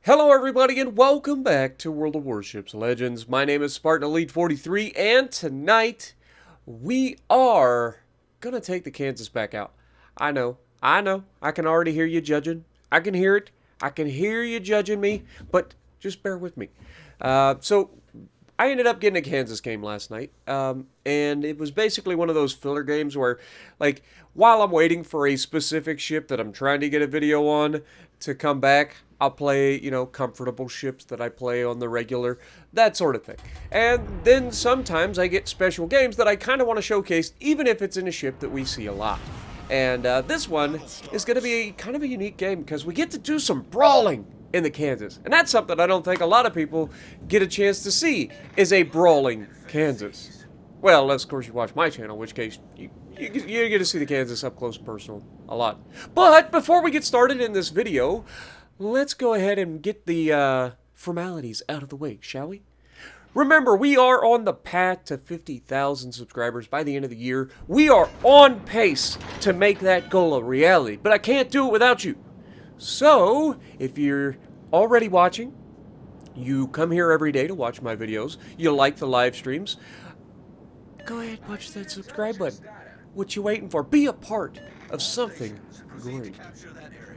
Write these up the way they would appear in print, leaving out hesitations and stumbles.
Hello everybody and welcome back to World of Warships Legends. My name is Spartan Elite 43 and tonight we are gonna take the Kansas back out. I know, I can already hear you judging. I can hear it. I can hear you judging me, but just bear with me. So I ended up getting a Kansas game last night, and it was basically one of those filler games where, like, while I'm waiting for a specific ship that I'm trying to get a video on to come back, I'll play, comfortable ships that I play on the regular, that sort of thing. And then sometimes I get special games that I kind of want to showcase, even if it's in a ship that we see a lot. And this one is going to be kind of a unique game because we get to do some brawling in the Kansas. And that's something I don't think a lot of people get a chance to see, is a brawling Kansas. Well, unless of course you watch my channel, in which case you get to see the Kansas up close and personal a lot. But before we get started in this video, let's go ahead and get the formalities out of the way, shall we? Remember, we are on the path to 50,000 subscribers by the end of the year. We are on pace to make that goal a reality, but I can't do it without you. So, if you're already watching, you come here every day to watch my videos, you like the live streams, go ahead and punch that subscribe button. What you waiting for? Be a part of something great.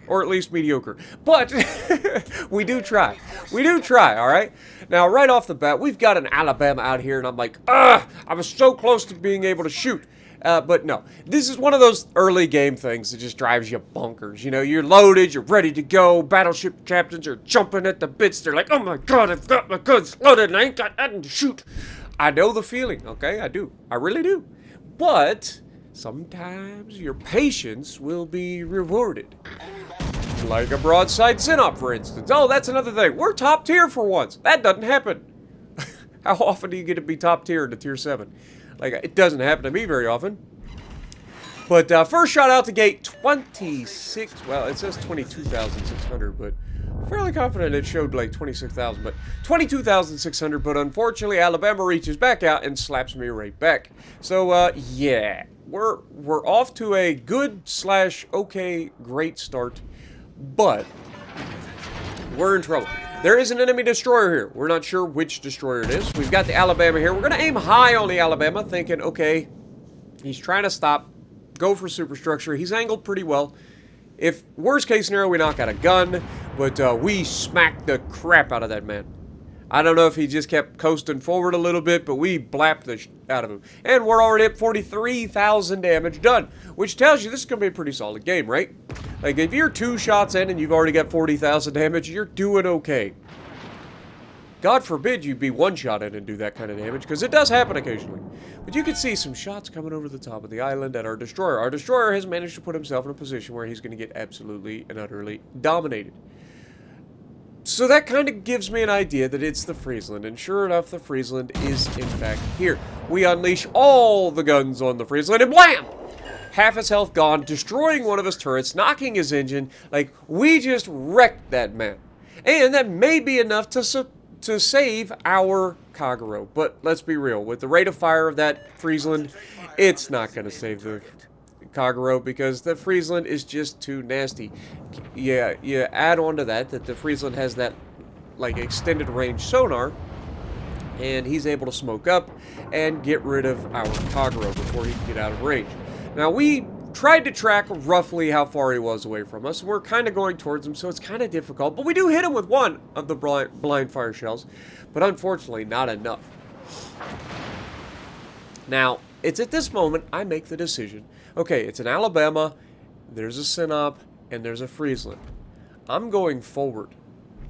Or at least mediocre. But we do try. We do try, alright? Now, right off the bat, we've got an Alabama out here, and I'm like, I was so close to being able to shoot. But no, this is one of those early game things that just drives you bonkers. You know, you're loaded, you're ready to go. Battleship captains are jumping at the bits. They're like, oh my god, I've got my guns loaded and I ain't got nothing to shoot. I know the feeling, okay? I do. I really do. But sometimes your patience will be rewarded. Like a broadside sit-up, for instance. Oh, that's another thing. We're top tier for once. That doesn't happen. How often do you get to be top tier to tier 7? Like, it doesn't happen to me very often. But first shot out the gate, 26. Well, it says 22,600, but fairly confident it showed like 26,000. But 22,600. But unfortunately, Alabama reaches back out and slaps me right back. So yeah, we're off to a good / okay great start. But we're in trouble. There is an enemy destroyer here. We're not sure which destroyer it is. We've got the Alabama here. We're going to aim high on the Alabama, thinking, okay, he's trying to stop, go for superstructure. He's angled pretty well. If worst case scenario, we knock out a gun, but we smacked the crap out of that man. I don't know if he just kept coasting forward a little bit, but we blapped the out of him. And we're already at 43,000 damage done, which tells you this is going to be a pretty solid game, right? Like, if you're 2 shots in and you've already got 40,000 damage, you're doing okay. God forbid you be 1 shot in and do that kind of damage, because it does happen occasionally. But you can see some shots coming over the top of the island at our destroyer. Our destroyer has managed to put himself in a position where he's going to get absolutely and utterly dominated. So that kind of gives me an idea that it's the Friesland, and sure enough, the Friesland is in fact here. We unleash all the guns on the Friesland, and blam! Half his health gone, destroying one of his turrets, knocking his engine. Like, we just wrecked that man. And that may be enough to save our Kagero. But let's be real, with the rate of fire of that Friesland, it's not going to save the Kagero because the Friesland is just too nasty. Yeah, you add on to that the Friesland has that, like, extended range sonar, and he's able to smoke up and get rid of our Kagero before he can get out of range. Now, we tried to track roughly how far he was away from us. We're kind of going towards him, so it's kind of difficult. But we do hit him with one of the blind fire shells, but unfortunately not enough. Now, it's at this moment I make the decision. Okay, it's an Alabama, there's a Sinop, and there's a Friesland. I'm going forward.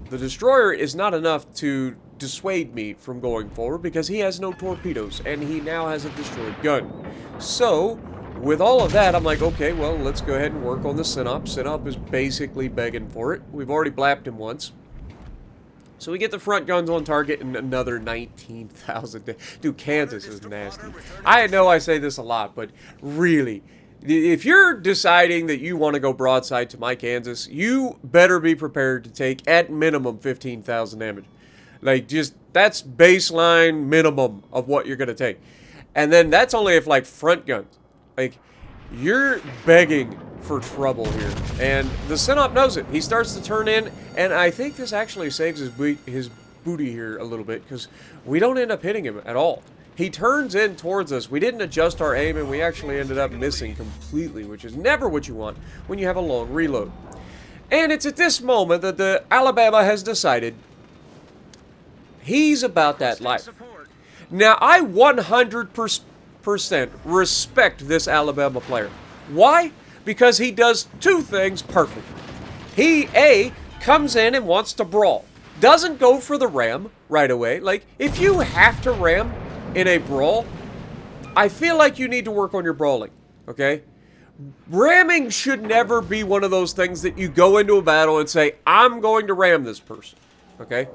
The destroyer is not enough to dissuade me from going forward because he has no torpedoes, and he now has a destroyed gun. So, with all of that, I'm like, okay, well, let's go ahead and work on the Sinop. Sinop is basically begging for it. We've already blapped him once. So we get the front guns on target and another 19,000. Dude, Kansas is nasty. I know I say this a lot, but really, if you're deciding that you want to go broadside to my Kansas, you better be prepared to take at minimum 15,000 damage. Like, just, that's baseline minimum of what you're going to take. And then that's only if, like, front guns. Like, You're begging for trouble here. And the Synop knows it. He starts to turn in, and I think this actually saves his booty here a little bit, because we don't end up hitting him at all. He turns in towards us. We didn't adjust our aim, and we actually ended up missing completely, which is never what you want when you have a long reload. And it's at this moment that the Alabama has decided he's about that life. Now, I 100% respect this Alabama player. Why? Because he does two things perfect. He, A, comes in and wants to brawl. Doesn't go for the ram right away. Like, if you have to ram in a brawl, I feel like you need to work on your brawling, okay? Ramming should never be one of those things that you go into a battle and say, I'm going to ram this person, okay?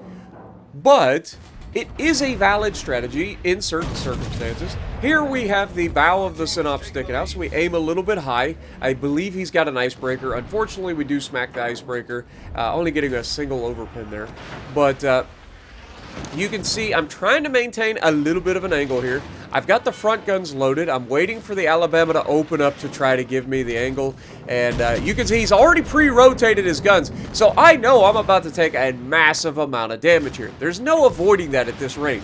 But it is a valid strategy in certain circumstances. Here we have the bow of the Synop sticking out, so we aim a little bit high. I believe he's got an icebreaker. Unfortunately, we do smack the icebreaker, only getting a single overpin there. But you can see I'm trying to maintain a little bit of an angle here. I've got the front guns loaded. I'm waiting for the Alabama to open up to try to give me the angle. And you can see he's already pre-rotated his guns. So I know I'm about to take a massive amount of damage here. There's no avoiding that at this range.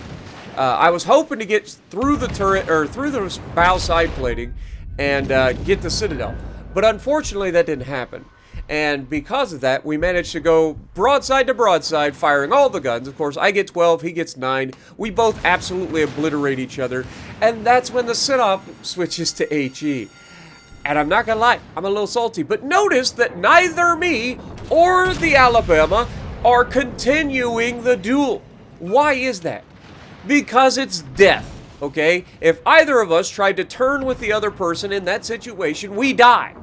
I was hoping to get through the turret, or through the bow side plating, and get the Citadel. But unfortunately, that didn't happen. And because of that, we managed to go broadside to broadside, firing all the guns. Of course, I get 12, he gets 9. We both absolutely obliterate each other. And that's when the Synop switches to HE. And I'm not gonna lie, I'm a little salty. But notice that neither me or the Alabama are continuing the duel. Why is that? Because it's death, okay? If either of us tried to turn with the other person in that situation, we die.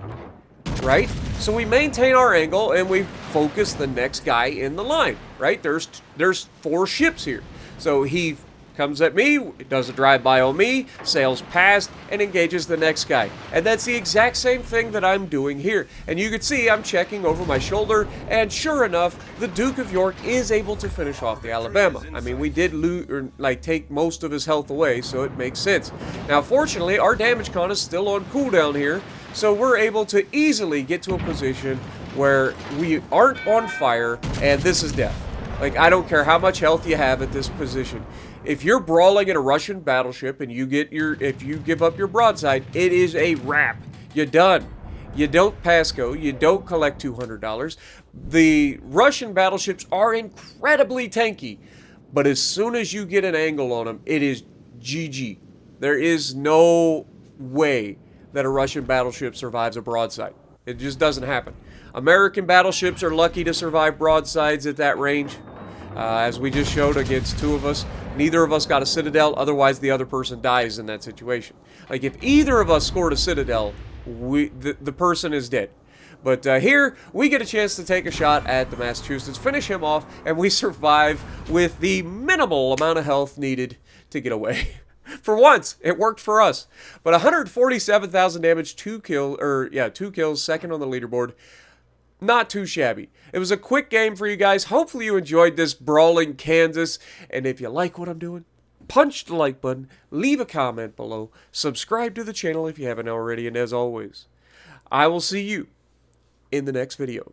Right? So we maintain our angle and we focus the next guy in the line, right? There's 4 ships here. So he comes at me, does a drive-by on me, sails past, and engages the next guy. And that's the exact same thing that I'm doing here. And you can see I'm checking over my shoulder, and sure enough, the Duke of York is able to finish off the Alabama. I mean, we did take most of his health away, so it makes sense. Now, fortunately, our damage con is still on cooldown here, so we're able to easily get to a position where we aren't on fire, and this is death. Like, I don't care how much health you have at this position. If you're brawling in a Russian battleship and if you give up your broadside, it is a wrap. You're done. You don't pass go. You don't collect $200. The Russian battleships are incredibly tanky, but as soon as you get an angle on them, it is GG. There is no way that a Russian battleship survives a broadside. It just doesn't happen. American battleships are lucky to survive broadsides at that range. As we just showed against 2 of us, neither of us got a Citadel, otherwise the other person dies in that situation. Like, if either of us scored a Citadel, the person is dead. But here, we get a chance to take a shot at the Massachusetts, finish him off, and we survive with the minimal amount of health needed to get away. For once, it worked for us. But 147,000 damage, 2 kills, second on the leaderboard. Not too shabby. It was a quick game for you guys. Hopefully you enjoyed this brawling Kansas. And if you like what I'm doing, punch the like button, leave a comment below, subscribe to the channel if you haven't already, and as always, I will see you in the next video.